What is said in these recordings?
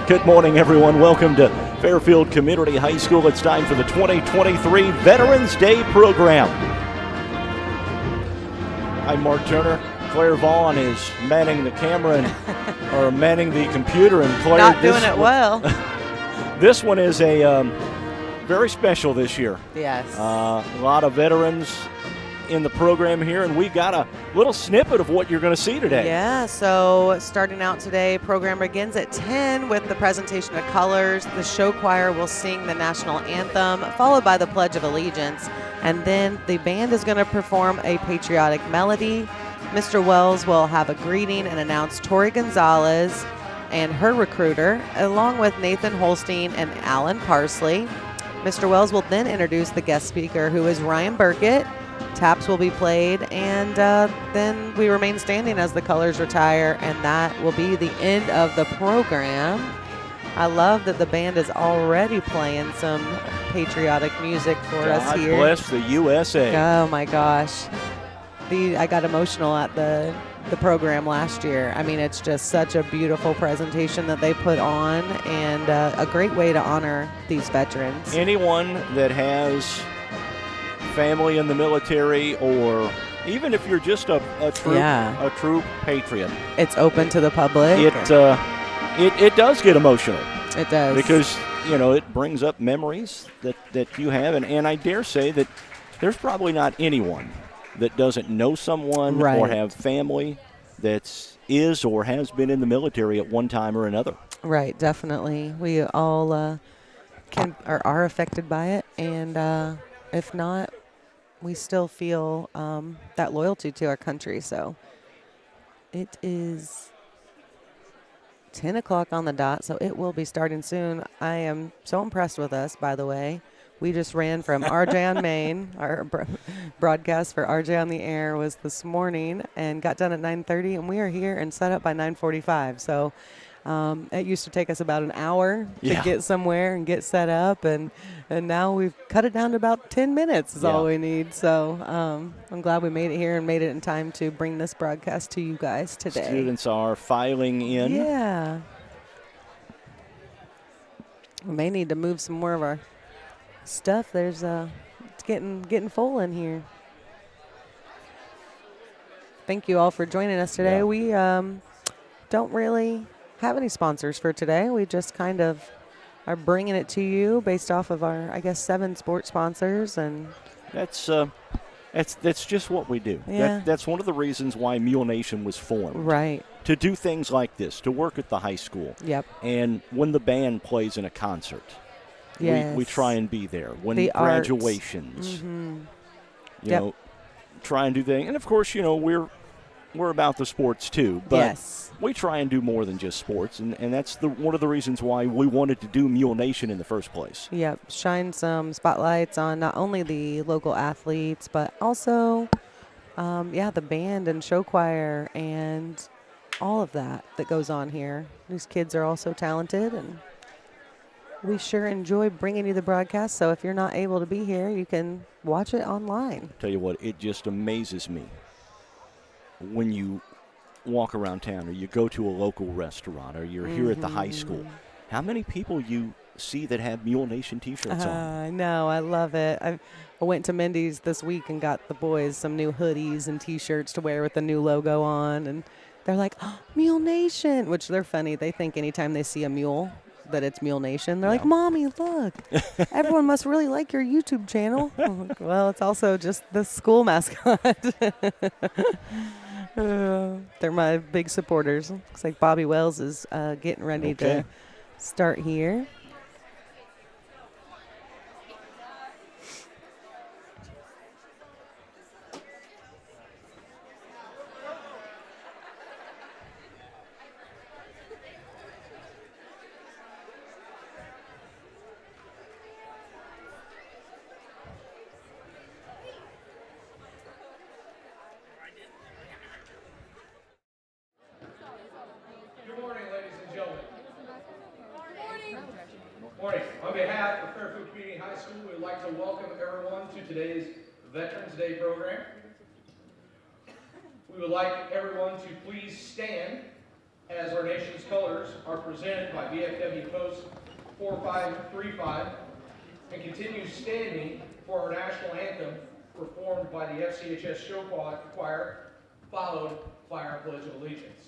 Good morning, everyone. Welcome to Fairfield Community High School. It's time for the 2023 Veterans Day program. I'm Mark Turner. Claire Vaughn is manning the camera or manning the computer. And Claire, not doing it well. This one is a very special this year. Yes. A lot of veterans in the program here, and we got a little snippet of what you're going to see today. Yeah, so starting out today, program begins at 10 with the presentation of colors. The show choir will sing the national anthem, followed by the Pledge of Allegiance, and then the band is going to perform a patriotic melody. Mr. Wells will have a greeting and announce Tori Gonzalez and her recruiter, along with Nathan Holstein and Alan Parsley. Mr. Wells will then introduce the guest speaker, who is Ryan Burkett. Taps will be played, and then we remain standing as the colors retire, and that will be the end of the program. I love that the band is already playing some patriotic music for us here. God bless the USA. Oh my gosh. I got emotional at the program last year. I mean, it's just such a beautiful presentation that they put on, and a great way to honor these veterans. Anyone that has family in the military, or even if you're just a true patriot, it's open to the public. It does get emotional. It does, because it brings up memories that you have, and I dare say that there's probably not anyone that doesn't know someone or have family that is or has been in the military at one time or another. Right, definitely. We all are affected by it, and if not, we still feel that loyalty to our country. So it is 10 o'clock on the dot, so it will be starting soon. I am so impressed with us, by the way. We just ran from RJ on Main. Our broadcast for RJ on the Air was this morning and got done at 9:30, and we are here and set up by 9:45. So it used to take us about an hour to get somewhere and get set up, and now we've cut it down to about 10 minutes is all we need. So I'm glad we made it here and made it in time to bring this broadcast to you guys today. Students are filing in. Yeah. We may need to move some more of our stuff. There's it's getting full in here. Thank you all for joining us today. We don't really have any sponsors for today. We just kind of are bringing it to you based off of our, I guess, 7 sports sponsors, and that's just what we do. Yeah. That's one of the reasons why Mule Nation was formed. Right. To do things like this, to work at the high school. Yep. And when the band plays in a concert, we try and be there. When the graduations, try and do things. And of course, we're about the sports too, but we try and do more than just sports, and that's one of the reasons why we wanted to do Mule Nation in the first place. Yep, shine some spotlights on not only the local athletes, but also, the band and show choir and all of that goes on here. These kids are all so talented, and we sure enjoy bringing you the broadcast. So if you're not able to be here, you can watch it online. Tell you what, it just amazes me when you walk around town or you go to a local restaurant or you're here at the high school, how many people you see that have Mule Nation t-shirts on. I know, I love it. I went to Mindy's this week and got the boys some new hoodies and t-shirts to wear with the new logo on, and they're like, oh, Mule Nation, which they're funny. They think anytime they see a mule that it's Mule Nation. They're like, Mommy, look, everyone must really like your YouTube channel. Like, well, it's also just the school mascot. They're my big supporters. Looks like Bobby Wells is getting ready to start here. Morning. On behalf of Fairfield Community High School, we would like to welcome everyone to today's Veterans Day program. We would like everyone to please stand as our nation's colors are presented by VFW Post 4535 and continues standing for our national anthem performed by the FCHS show choir, followed by our Pledge of Allegiance.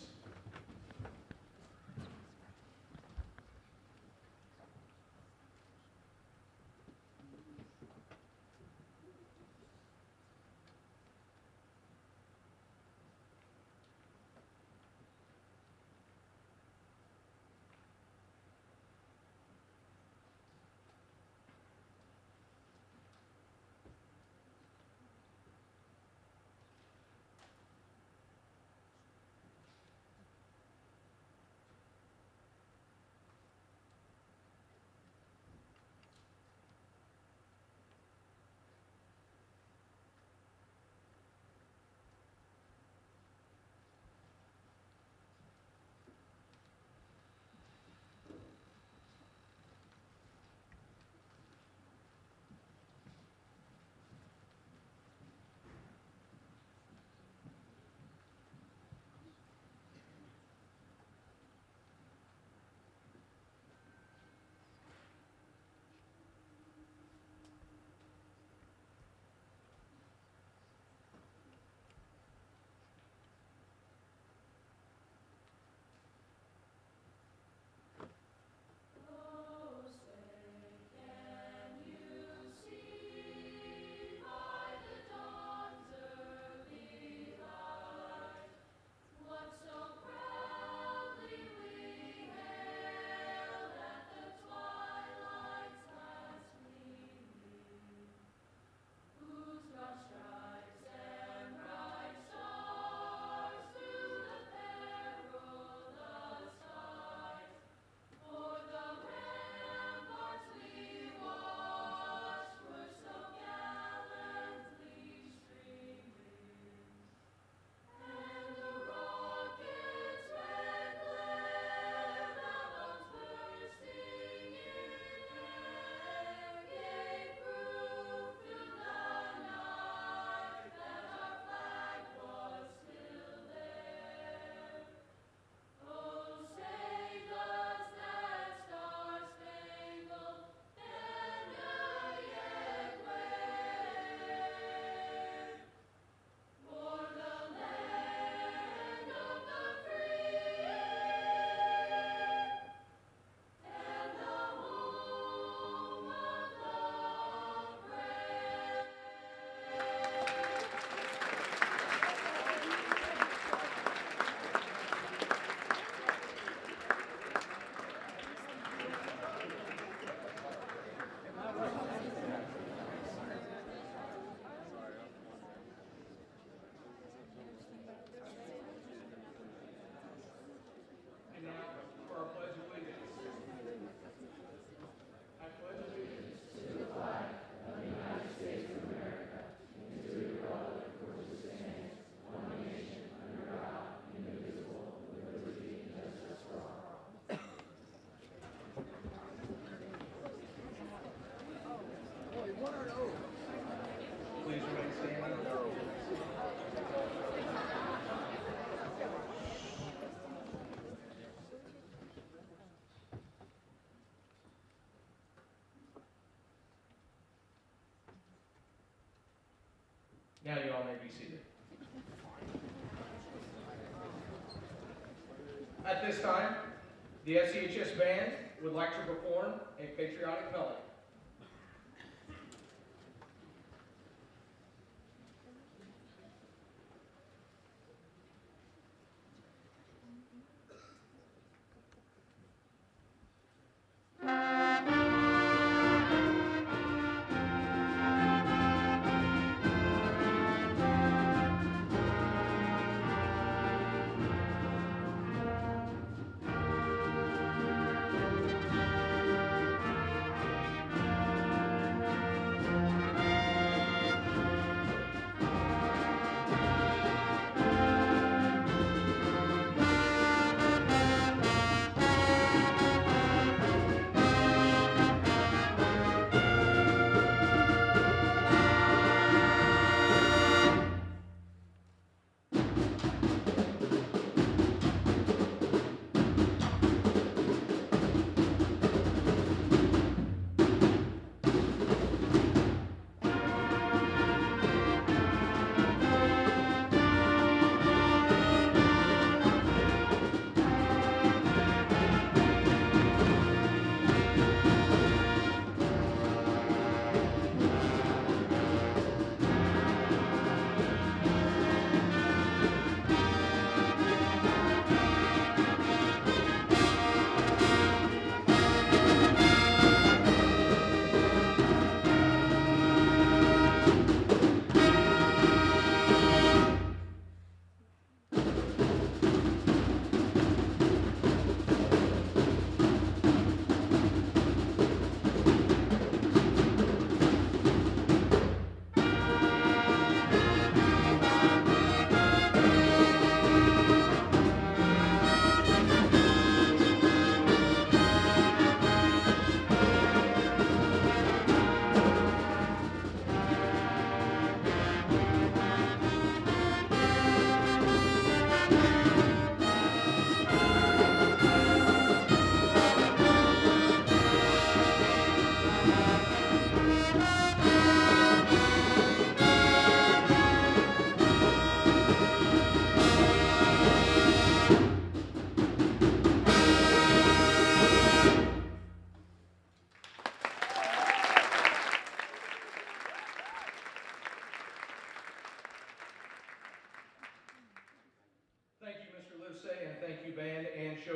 Please remain standing. Now you all may be seated. At this time, the FCHS band would like to perform a patriotic melody.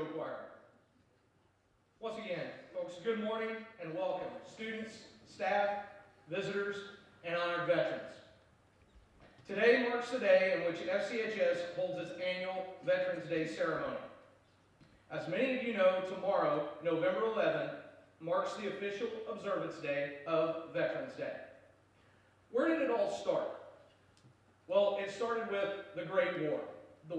show choir. Once again, folks, good morning and welcome, students, staff, visitors, and honored veterans. Today marks the day in which FCHS holds its annual Veterans Day ceremony. As many of you know, tomorrow, November 11th, marks the official observance day of Veterans Day. Where did it all start? Well, it started with the Great War, the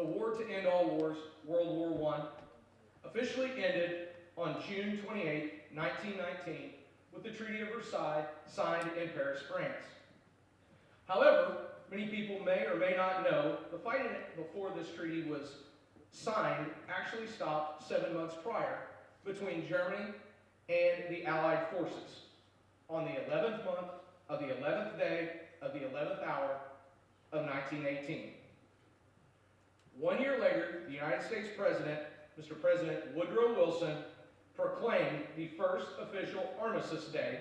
war to end all wars, World War I, officially ended on June 28, 1919, with the Treaty of Versailles signed in Paris, France. However, many people may or may not know the fighting before this treaty was signed actually stopped 7 months prior between Germany and the Allied forces on the 11th month of the 11th day of the 11th hour of 1918. 1 year later, the United States President, Mr. President Woodrow Wilson, proclaimed the first official Armistice Day,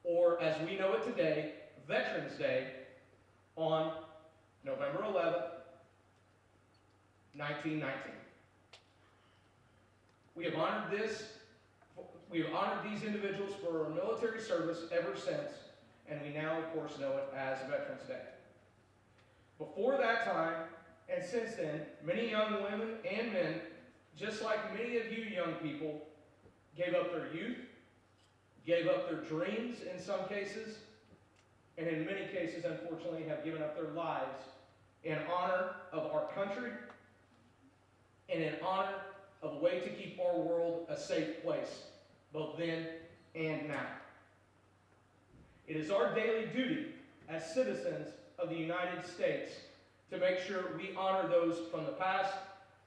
or as we know it today, Veterans Day, on November 11th, 1919. We have honored these individuals for military service ever since, and we now, of course, know it as Veterans Day. Before that time, and since then, many young women and men, just like many of you young people, gave up their youth, gave up their dreams in some cases, and in many cases, unfortunately, have given up their lives in honor of our country and in honor of a way to keep our world a safe place, both then and now. It is our daily duty as citizens of the United States to make sure we honor those from the past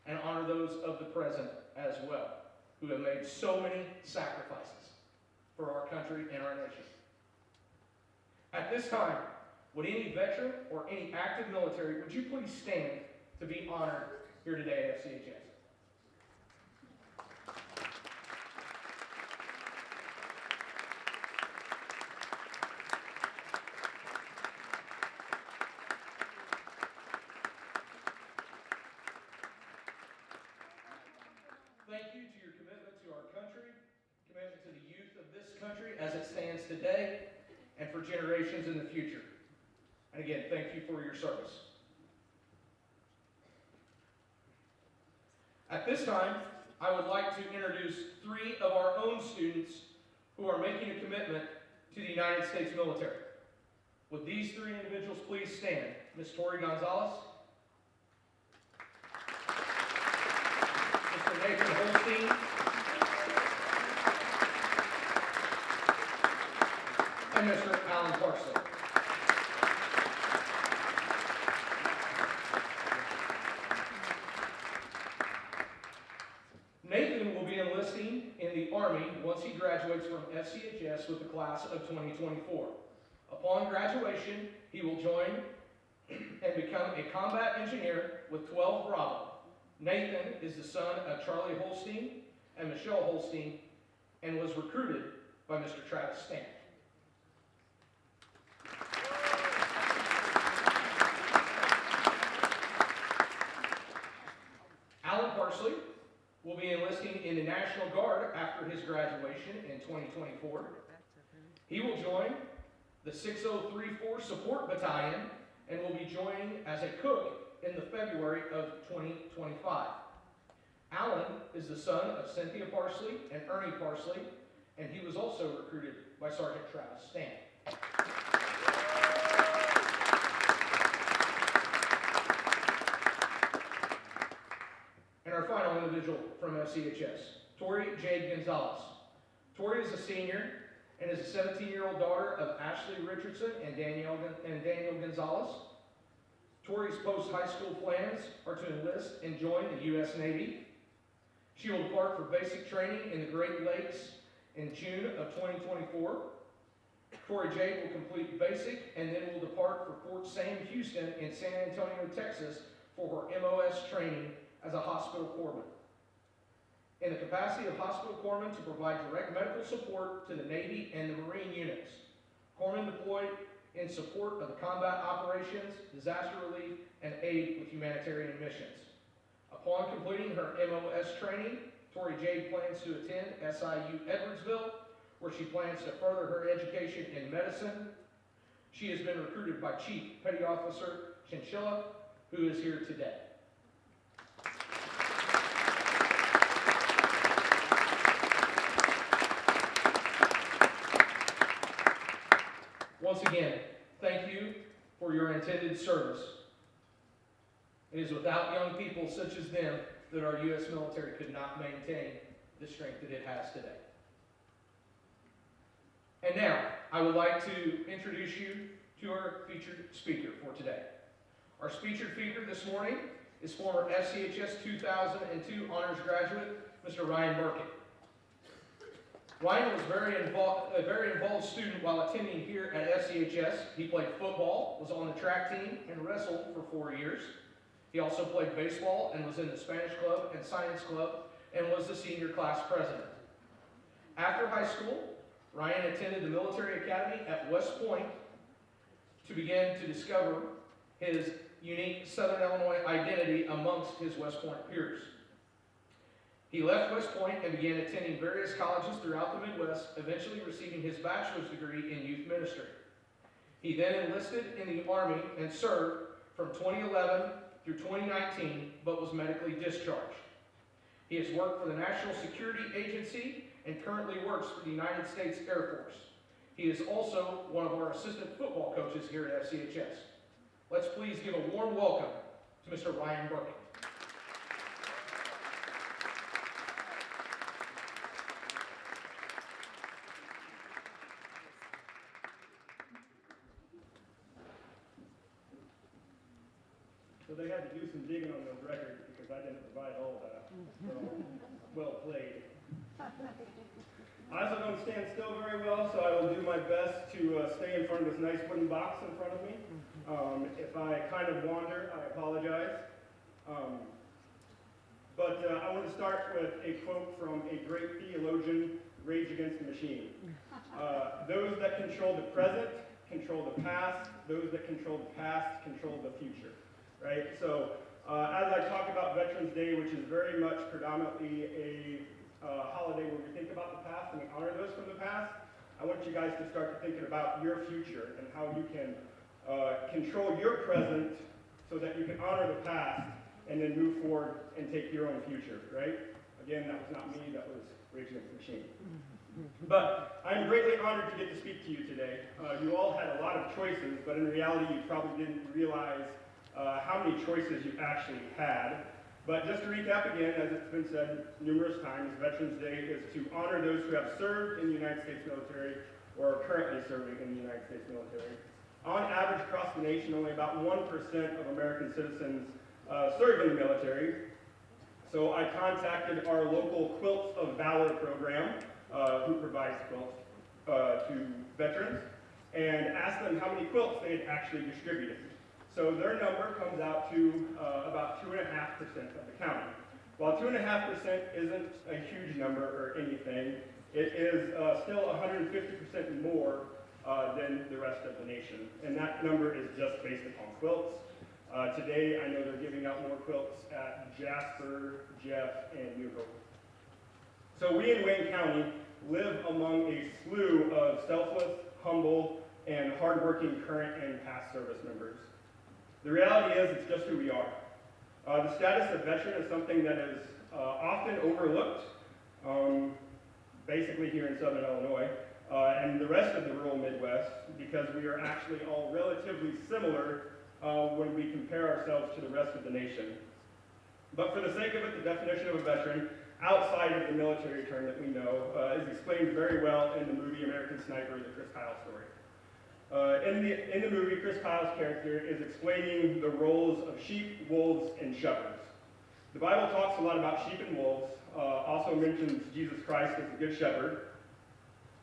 and honor those of the present as well, who have made so many sacrifices for our country and our nation. At this time, would any veteran or any active military, would you please stand to be honored here today at FCHS? Thank you to your commitment to our country, commitment to the youth of this country as it stands today, and for generations in the future. And again, thank you for your service. At this time, I would like to introduce 3 of our own students who are making a commitment to the United States military. Would these 3 individuals please stand? Ms. Tori Gonzalez, Mr. Nathan Holstein, and Mr. Alan Parsley. Nathan will be enlisting in the Army once he graduates from FCHS with the class of 2024. Upon graduation, he will join and become a combat engineer with 12 Bravo. Nathan is the son of Charlie Holstein and Michelle Holstein and was recruited by Mr. Travis Stamp. Alan Parsley will be enlisting in the National Guard after his graduation in 2024. He will join the 6034 Support Battalion and will be joining as a cook in the February of 2025. Alan is the son of Cynthia Parsley and Ernie Parsley, and he was also recruited by Sergeant Travis Stamp. And our final individual from FCHS, Tori Jade Gonzalez. Tori is a senior and is a 17-year-old daughter of Ashley Richardson and Daniel Gonzalez. Tori's post-high school plans are to enlist and join the U.S. Navy. She will depart for basic training in the Great Lakes in June of 2024. Tori Jade will complete basic and then will depart for Fort Sam Houston in San Antonio, Texas for her MOS training as a hospital corpsman. In the capacity of hospital corpsman to provide direct medical support to the Navy and the Marine units. Corpsman deployed in support of the combat operations, disaster relief, and aid with humanitarian missions. Upon completing her MOS training, Tori Jade plans to attend SIU Edwardsville, where she plans to further her education in medicine. She has been recruited by Chief Petty Officer Chinchilla, who is here today. Once again, thank you for your intended service. It is without young people such as them that our U.S. military could not maintain the strength that it has today. And now, I would like to introduce you to our featured speaker for today. Our featured speaker this morning is former FCHS 2002 honors graduate, Mr. Ryan Burkett. Ryan was a very involved student while attending here at FCHS. He played football, was on the track team, and wrestled for 4 years. He also played baseball and was in the Spanish club and science club and was the senior class president. After high school, Ryan attended the military academy at West Point to begin to discover his unique Southern Illinois identity amongst his West Point peers. He left West Point and began attending various colleges throughout the Midwest, eventually receiving his bachelor's degree in youth ministry. He then enlisted in the Army and served from 2011 through 2019, but was medically discharged. He has worked for the National Security Agency and currently works for the United States Air Force. He is also one of our assistant football coaches here at FCHS. Let's please give a warm welcome to Mr. Ryan Burkett. So they had to do some digging on those records because I didn't provide all of that. So, well played. I also don't stand still very well, so I will do my best to stay in front of this nice wooden box in front of me. If I kind of wander, I apologize. But I want to start with a quote from a great theologian, Rage Against the Machine. Those that control the present control the past. Those that control the past control the future. Right? So as I talk about Veterans Day, which is very much predominantly a holiday where we think about the past and we honor those from the past, I want you guys to start thinking about your future and how you can control your present so that you can honor the past and then move forward and take your own future, right? Again, that was not me, that was Rage Against the Machine. But I'm greatly honored to get to speak to you today. You all had a lot of choices, but in reality you probably didn't realize how many choices you actually had. But just to recap again, as it's been said numerous times, Veterans Day is to honor those who have served in the United States military or are currently serving in the United States military. On average across the nation, only about 1% of American citizens serve in the military. So I contacted our local Quilts of Valor program, who provides quilts to veterans, and asked them how many quilts they had actually distributed. So their number comes out to about 2.5% of the county. While 2.5% isn't a huge number or anything, it is still 150% more than the rest of the nation. And that number is just based upon quilts. Today, I know they're giving out more quilts at Jasper, Jeff, and New Hope. So we in Wayne County live among a slew of selfless, humble, and hardworking current and past service members. The reality is, it's just who we are. The status of veteran is something that is often overlooked, basically here in Southern Illinois, and the rest of the rural Midwest, because we are actually all relatively similar when we compare ourselves to the rest of the nation. But for the sake of it, the definition of a veteran, outside of the military term that we know, is explained very well in the movie American Sniper, the Chris Kyle story. In the movie, Chris Kyle's character is explaining the roles of sheep, wolves, and shepherds. The Bible talks a lot about sheep and wolves, also mentions Jesus Christ as the Good Shepherd,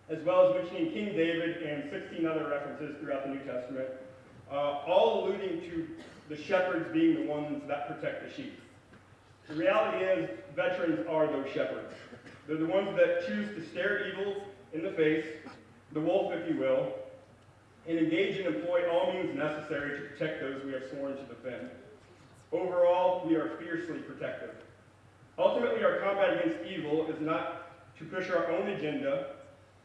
as well as mentioning King David and 16 other references throughout the New Testament, all alluding to the shepherds being the ones that protect the sheep. The reality is, veterans are those shepherds. They're the ones that choose to stare evil in the face, the wolf if you will, and engage and employ all means necessary to protect those we have sworn to defend. Overall, we are fiercely protective. Ultimately, our combat against evil is not to push our own agenda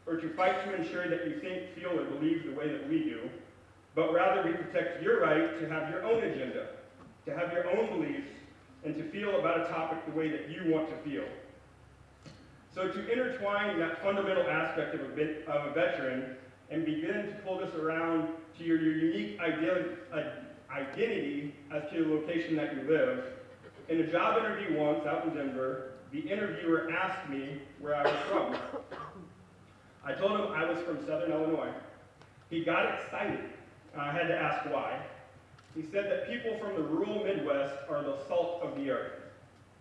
or to fight to ensure that you think, feel, or believe the way that we do, but rather we protect your right to have your own agenda, to have your own beliefs, and to feel about a topic the way that you want to feel. So to intertwine that fundamental aspect of a veteran and begin to pull this around to your unique identity as to the location that you live, in a job interview once out in Denver, the interviewer asked me where I was from. I told him I was from Southern Illinois. He got excited. I had to ask why. He said that people from the rural Midwest are the salt of the earth.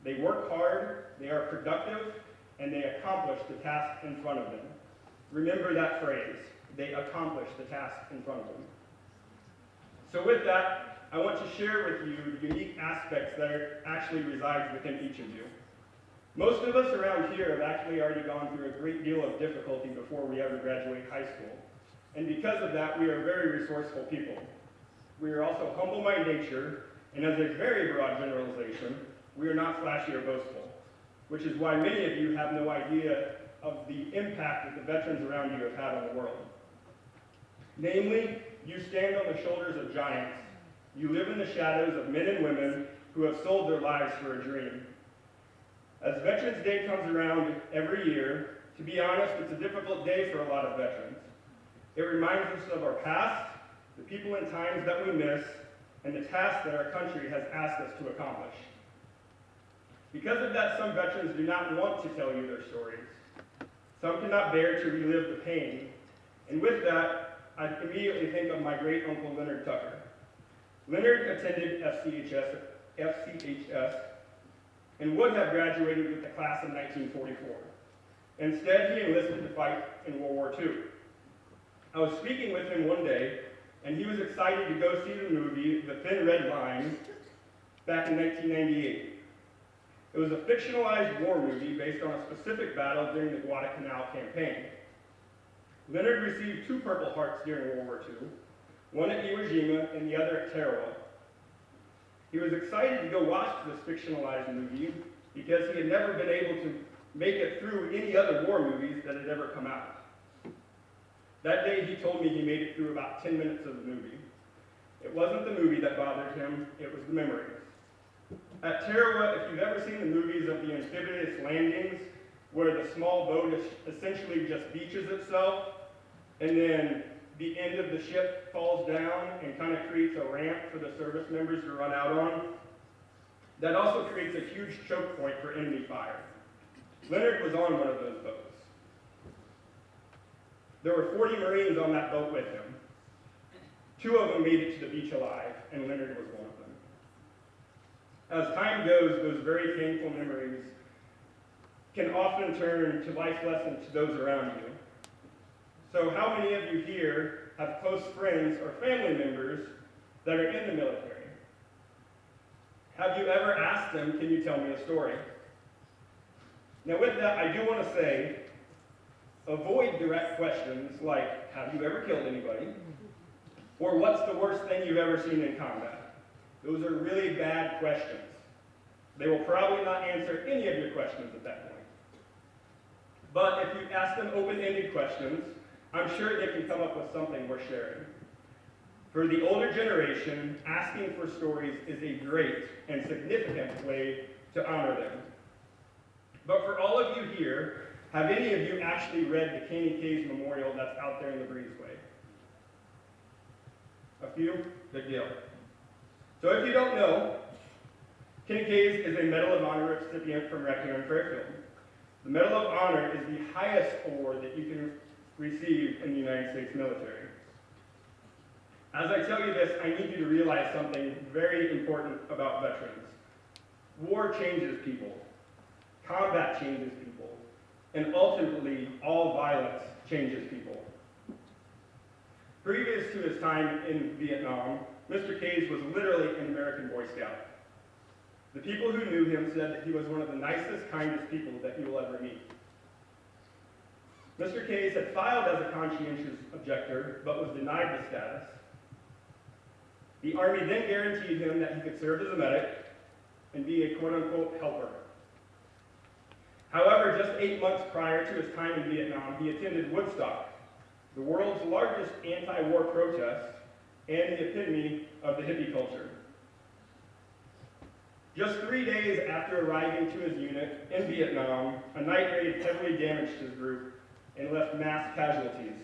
They work hard, they are productive, and they accomplish the task in front of them. Remember that phrase, they accomplish the task in front of them. So with that, I want to share with you the unique aspects that actually reside within each of you. Most of us around here have actually already gone through a great deal of difficulty before we ever graduate high school. And because of that, we are very resourceful people. We are also humble by nature, and as a very broad generalization, we are not flashy or boastful, which is why many of you have no idea of the impact that the veterans around you have had on the world. Namely, you stand on the shoulders of giants. You live in the shadows of men and women who have sold their lives for a dream. As Veterans Day comes around every year, to be honest, it's a difficult day for a lot of veterans. It reminds us of our past, the people and times that we miss, and the tasks that our country has asked us to accomplish. Because of that, some veterans do not want to tell you their stories. Some cannot bear to relive the pain. And with that, I immediately think of my great uncle Leonard Tucker. Leonard attended FCHS and would have graduated with the class of 1944. Instead, he enlisted to fight in World War II. I was speaking with him one day, and he was excited to go see the movie The Thin Red Line back in 1998. It was a fictionalized war movie based on a specific battle during the Guadalcanal campaign. Leonard received 2 Purple Hearts during World War II, one at Iwo Jima and the other at Tarawa. He was excited to go watch this fictionalized movie because he had never been able to make it through any other war movies that had ever come out. That day he told me he made it through about 10 minutes of the movie. It wasn't the movie that bothered him, it was the memories. At Tarawa, if you've ever seen the movies of the amphibious landings, where the small boat essentially just beaches itself, and then the end of the ship falls down and kind of creates a ramp for the service members to run out on, that also creates a huge choke point for enemy fire. Leonard was on one of those boats. There were 40 Marines on that boat with him. 2 of them made it to the beach alive, and Leonard was one of them. As time goes, those very painful memories can often turn to life lessons to those around you. So how many of you here have close friends or family members that are in the military? Have you ever asked them, can you tell me a story? Now with that, I do want to say, avoid direct questions like, have you ever killed anybody? Or what's the worst thing you've ever seen in combat? Those are really bad questions. They will probably not answer any of your questions at that point. But if you ask them open-ended questions, I'm sure they can come up with something worth sharing. For the older generation, asking for stories is a great and significant way to honor them. But for all of you here, have any of you actually read the Caney Caves Memorial that's out there in the breezeway? A few? Good deal. So if you don't know, Caney Caves is a Medal of Honor recipient from Raccoon Fairfield. The Medal of Honor is the highest award that you can receive in the United States military. As I tell you this, I need you to realize something very important about veterans. War changes people. Combat changes people. And ultimately, all violence changes people. Previous to his time in Vietnam, Mr. Case was literally an American Boy Scout. The people who knew him said that he was one of the nicest, kindest people that you will ever meet. Mr. Case had filed as a conscientious objector, but was denied the status. The Army then guaranteed him that he could serve as a medic and be a quote-unquote helper. However, just 8 months prior to his time in Vietnam, he attended Woodstock, the world's largest anti-war protest and the epitome of the hippie culture. Just 3 days after arriving to his unit in Vietnam, a night raid heavily damaged his group and left mass casualties.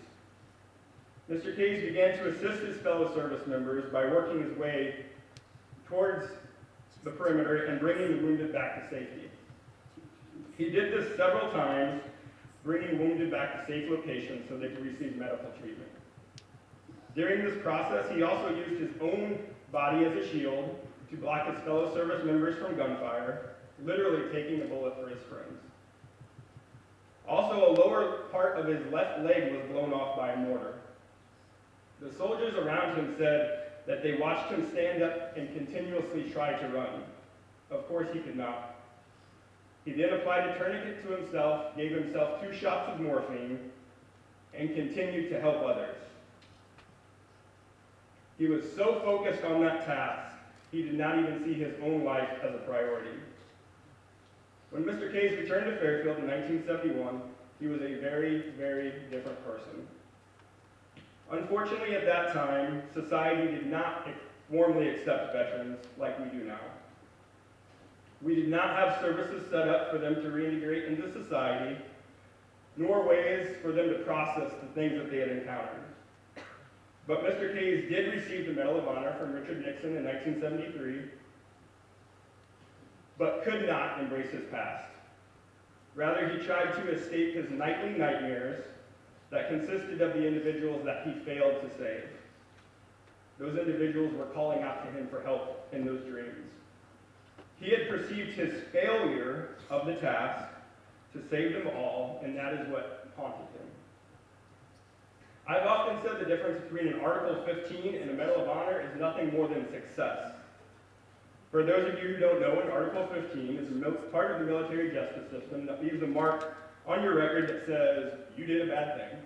Mr. Case began to assist his fellow service members by working his way towards the perimeter and bringing the wounded back to safety. He did this several times, bringing wounded back to safe locations so they could receive medical treatment. During this process, he also used his own body as a shield to block his fellow service members from gunfire, literally taking a bullet for his friends. Also, a lower part of his left leg was blown off by a mortar. The soldiers around him said that they watched him stand up and continuously try to run. Of course, he could not. He then applied a tourniquet to himself, gave himself 2 shots of morphine, and continued to help others. He was so focused on that task, he did not even see his own life as a priority. When Mr. Case returned to Fairfield in 1971, he was a very, very different person. Unfortunately, at that time, society did not warmly accept veterans like we do now. We did not have services set up for them to reintegrate into society, nor ways for them to process the things that they had encountered. But Mr. Case did receive the Medal of Honor from Richard Nixon in 1973, but could not embrace his past. Rather, he tried to escape his nightly nightmares that consisted of the individuals that he failed to save. Those individuals were calling out to him for help in those dreams. He had perceived his failure of the task to save them all, and that is what haunted him. I've often said the difference between an Article 15 and a Medal of Honor is nothing more than success. For those of you who don't know, an Article 15 is part of the military justice system that leaves a mark on your record that says you did a bad thing.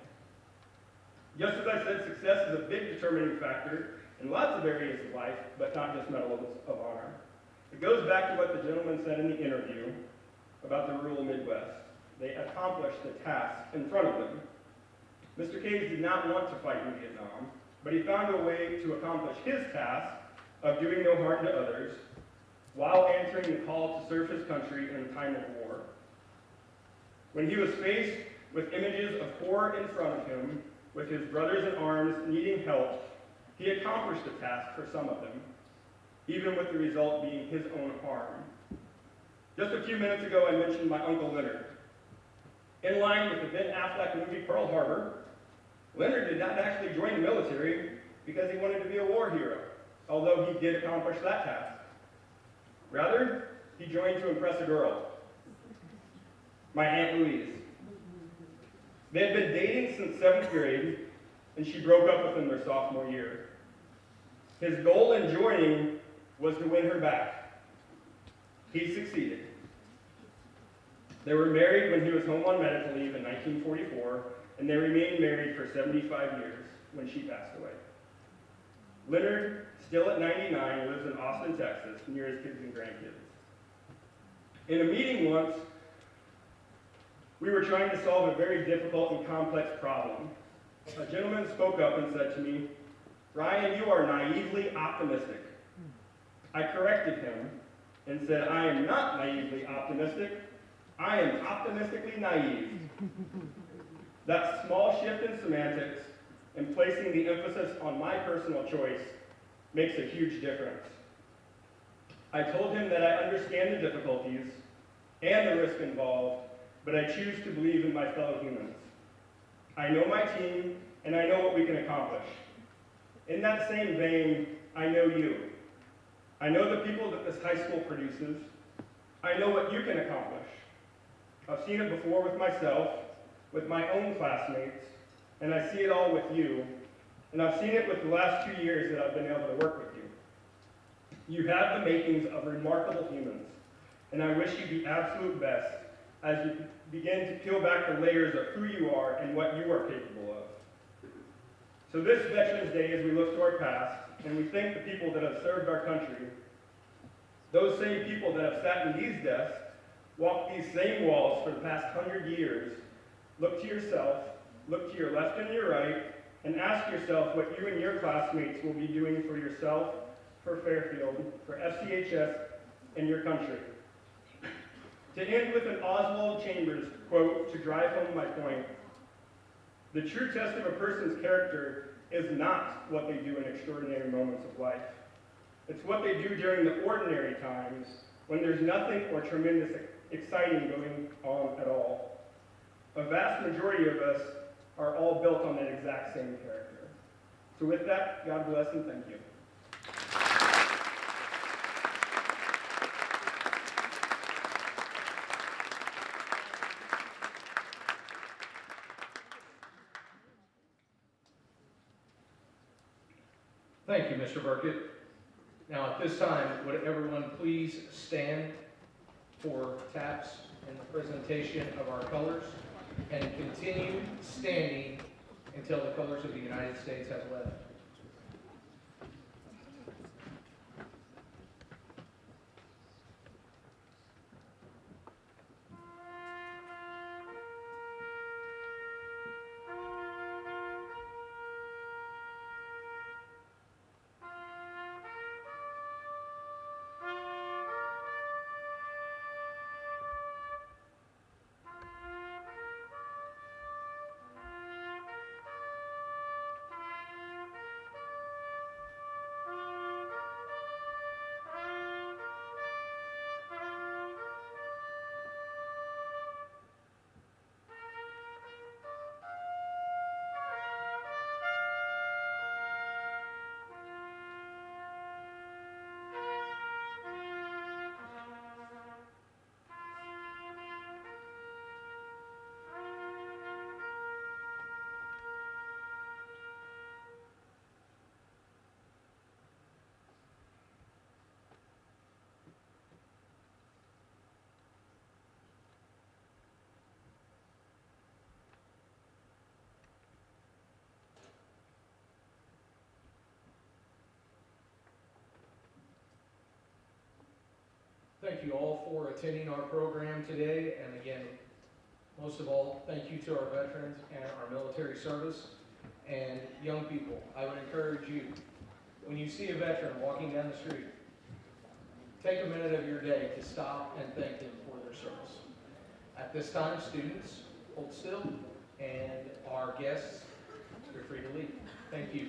Just as I said, success is a big determining factor in lots of areas of life, but not just Medal of Honor. It goes back to what the gentleman said in the interview about the rural Midwest. They accomplished the task in front of them. Mr. Case did not want to fight in Vietnam, but he found a way to accomplish his task of doing no harm to others while answering the call to serve his country in a time of war. When he was faced with images of horror in front of him, with his brothers in arms needing help, he accomplished the task for some of them, even with the result being his own harm. Just a few minutes ago, I mentioned my Uncle Leonard. In line with the Ben Affleck movie Pearl Harbor, Leonard did not actually join the military because he wanted to be a war hero, although he did accomplish that task. Rather, he joined to impress a girl, my Aunt Louise. They had been dating since 7th grade, and she broke up with him their sophomore year. His goal in joining was to win her back. He succeeded. They were married when he was home on medical leave in 1944, and they remained married for 75 years when she passed away. Leonard, still at 99, lives in Austin, Texas, near his kids and grandkids. In a meeting once, we were trying to solve a very difficult and complex problem. A gentleman spoke up and said to me, "Ryan, you are naively optimistic." I corrected him and said, "I am not naively optimistic. I am optimistically naive." That small shift in semantics and placing the emphasis on my personal choice makes a huge difference. I told him that I understand the difficulties and the risk involved, but I choose to believe in my fellow humans. I know my team, and I know what we can accomplish. In that same vein, I know you. I know the people that this high school produces. I know what you can accomplish. I've seen it before with myself, with my own classmates, and I see it all with you. And I've seen it with the last 2 years that I've been able to work with you. You have the makings of remarkable humans, and I wish you the absolute best as you begin to peel back the layers of who you are and what you are capable of. So this Veterans Day, as we look to our past, and we thank the people that have served our country, those same people that have sat in these desks, walked these same walls for the past 100 years, look to yourself, look to your left and your right, and ask yourself what you and your classmates will be doing for yourself, for Fairfield, for FCHS, and your country. To end with an Oswald Chambers quote to drive home my point, the true test of a person's character is not what they do in extraordinary moments of life. It's what they do during the ordinary times when there's nothing or tremendous exciting going on at all. A vast majority of us are all built on that exact same character. So with that, God bless and thank you. Thank you, Mr. Burkett. Now at this time, would everyone please stand for taps and the presentation of our colors, and continue standing until the colors of the United States have left. Thank you all for attending our program today, and again, most of all, thank you to our veterans and our military service and young people. I would encourage you, when you see a veteran walking down the street, take a minute of your day to stop and thank them for their service. At this time, students, hold still, and our guests, you're free to leave. Thank you.